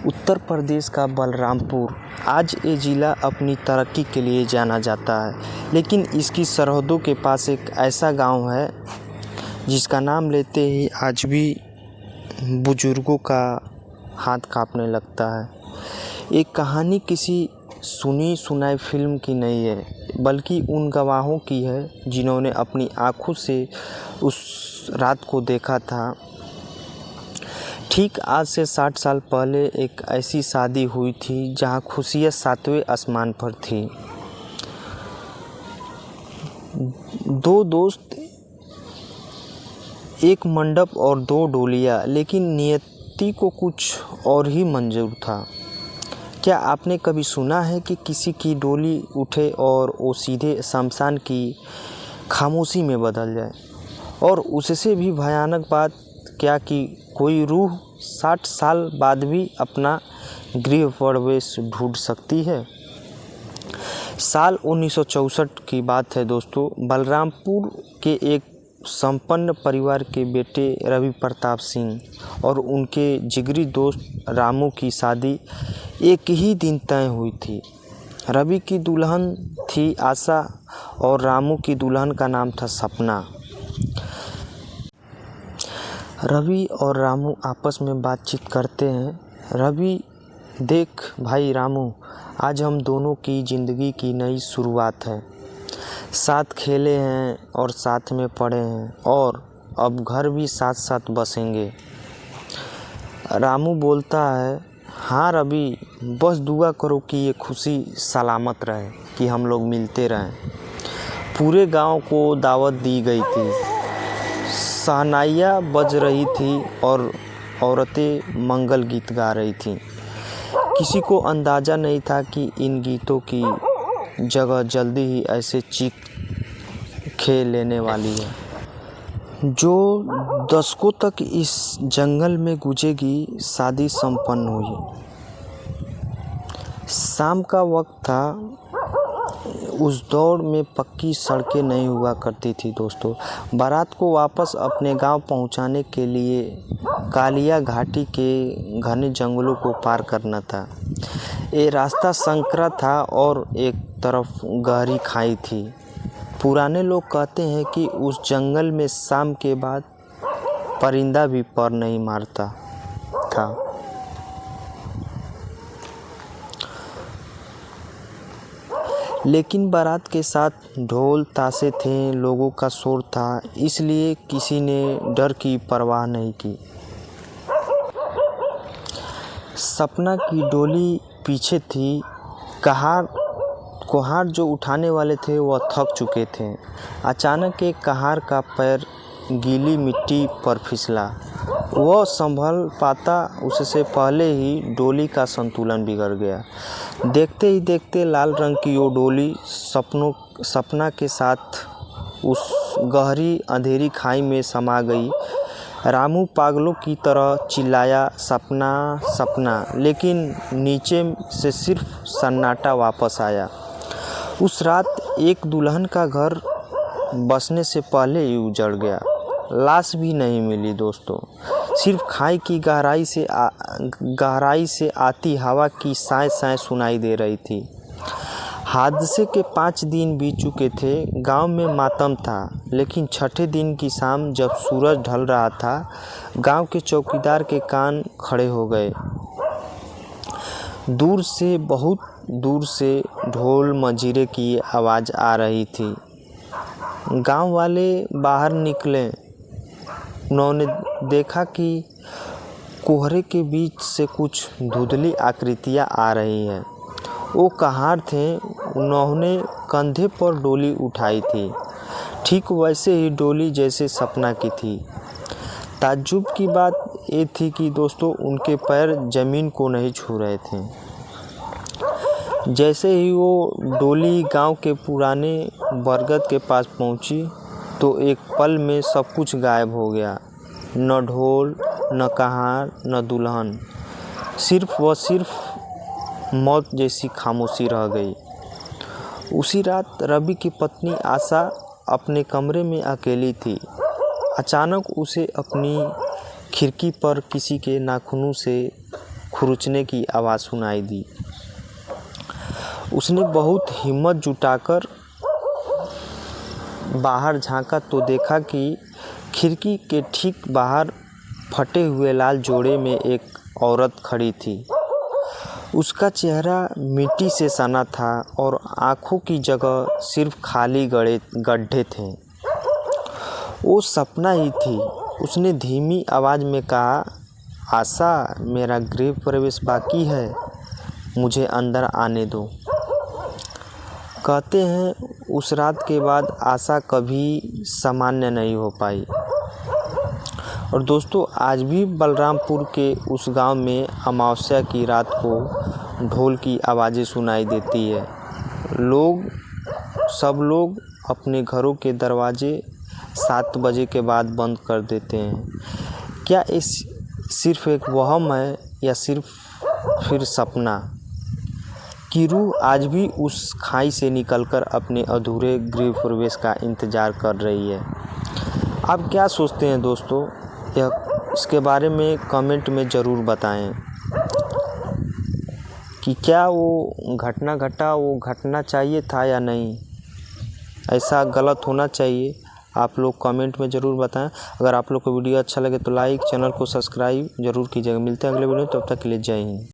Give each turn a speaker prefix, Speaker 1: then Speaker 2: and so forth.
Speaker 1: उत्तर प्रदेश का बलरामपुर आज ये ज़िला अपनी तरक्की के लिए जाना जाता है, लेकिन इसकी सरहदों के पास एक ऐसा गांव है जिसका नाम लेते ही आज भी बुजुर्गों का हाथ कांपने लगता है। ये कहानी किसी सुनी सुनाई फिल्म की नहीं है, बल्कि उन गवाहों की है जिन्होंने अपनी आँखों से उस रात को देखा था। ठीक आज से 60 साल पहले एक ऐसी शादी हुई थी जहां खुशियां सातवें आसमान पर थी। दो दोस्त, एक मंडप और दो डोलियां, लेकिन नियति को कुछ और ही मंजूर था। क्या आपने कभी सुना है कि किसी की डोली उठे और वो सीधे शमशान की खामोशी में बदल जाए? और उससे भी भयानक बात क्या कि कोई रूह 60 साल बाद भी अपना गृह प्रवेश ढूंढ सकती है। साल 1964 की बात है दोस्तों। बलरामपुर के एक संपन्न परिवार के बेटे रवि प्रताप सिंह और उनके जिगरी दोस्त रामू की शादी एक ही दिन तय हुई थी। रवि की दुल्हन थी आशा और रामू की दुल्हन का नाम था सपना। रवि और रामू आपस में बातचीत करते हैं। रवि, देख भाई रामू, आज हम दोनों की ज़िंदगी की नई शुरुआत है। साथ खेले हैं और साथ में पढ़े हैं और अब घर भी साथ साथ बसेंगे। रामू बोलता है, हाँ रवि, बस दुआ करो कि ये खुशी सलामत रहे, कि हम लोग मिलते रहें। पूरे गांव को दावत दी गई थी। शहनाइयाँ बज रही थी और औरतें मंगल गीत गा रही थीं। किसी को अंदाज़ा नहीं था कि इन गीतों की जगह जल्दी ही ऐसे चीखे लेने वाली है जो दशकों तक इस जंगल में गूंजेगी। शादी संपन्न हुई। शाम का वक्त था। उस दौर में पक्की सड़कें नहीं हुआ करती थी दोस्तों। बारात को वापस अपने गांव पहुंचाने के लिए कालिया घाटी के घने जंगलों को पार करना था। ये रास्ता संकरा था और एक तरफ गहरी खाई थी। पुराने लोग कहते हैं कि उस जंगल में शाम के बाद परिंदा भी पर नहीं मारता था। लेकिन बारात के साथ ढोल ताशे थे, लोगों का शोर था, इसलिए किसी ने डर की परवाह नहीं की। सपना की डोली पीछे थी। कोहार जो उठाने वाले थे वह थक चुके थे। अचानक एक कहार का पैर गीली मिट्टी पर फिसला। वह संभल पाता उससे पहले ही डोली का संतुलन बिगड़ गया। देखते ही देखते लाल रंग की वो डोली सपना के साथ उस गहरी अंधेरी खाई में समा गई। रामू पागलों की तरह चिल्लाया, सपना सपना, लेकिन नीचे से सिर्फ सन्नाटा वापस आया। उस रात एक दुल्हन का घर बसने से पहले ही उजड़ गया। लाश भी नहीं मिली दोस्तों। सिर्फ खाई की गहराई से आती हवा की साए साए सुनाई दे रही थी। हादसे के 5 दिन बीत चुके थे। गांव में मातम था, लेकिन छठे दिन की शाम जब सूरज ढल रहा था, गांव के चौकीदार के कान खड़े हो गए। दूर से, बहुत दूर से ढोल मंजीरे की आवाज़ आ रही थी। गांव वाले बाहर निकले। उन्होंने देखा कि कोहरे के बीच से कुछ धुंधली आकृतियां आ रही हैं। वो कहार थे। उन्होंने कंधे पर डोली उठाई थी, ठीक वैसे ही डोली जैसे सपना की थी। ताज्जुब की बात ये थी कि दोस्तों उनके पैर ज़मीन को नहीं छू रहे थे। जैसे ही वो डोली गांव के पुराने बरगद के पास पहुंची तो एक पल में सब कुछ गायब हो गया। न ढोल, न कहार, न दुल्हन, सिर्फ मौत जैसी खामोशी रह गई। उसी रात रवि की पत्नी आशा अपने कमरे में अकेली थी। अचानक उसे अपनी खिड़की पर किसी के नाखूनों से खुरचने की आवाज़ सुनाई दी। उसने बहुत हिम्मत जुटाकर बाहर झांका तो देखा कि खिड़की के ठीक बाहर फटे हुए लाल जोड़े में एक औरत खड़ी थी। उसका चेहरा मिट्टी से सना था और आँखों की जगह सिर्फ खाली गड्ढे थे। वो सपना ही थी। उसने धीमी आवाज़ में कहा, आशा, मेरा गृह प्रवेश बाकी है, मुझे अंदर आने दो। कहते हैं उस रात के बाद आशा कभी सामान्य नहीं हो पाई। और दोस्तों, आज भी बलरामपुर के उस गांव में अमावस्या की रात को ढोल की आवाज़ें सुनाई देती है। सब लोग अपने घरों के दरवाजे 7 बजे के बाद बंद कर देते हैं। क्या ये सिर्फ एक वहम है या फिर सपना की रूह आज भी उस खाई से निकलकर अपने अधूरे गृह प्रवेश का इंतज़ार कर रही है? आप क्या सोचते हैं दोस्तों? इसके बारे में कमेंट में ज़रूर बताएं कि क्या वो घटना घटा, वो घटना चाहिए था या नहीं, ऐसा गलत होना चाहिए? आप लोग कमेंट में ज़रूर बताएं। अगर आप लोग को वीडियो अच्छा लगे तो लाइक, चैनल को सब्सक्राइब ज़रूर कीजिएगा। मिलते हैं अगले वीडियो में, तब तक के लिए जय हिंद।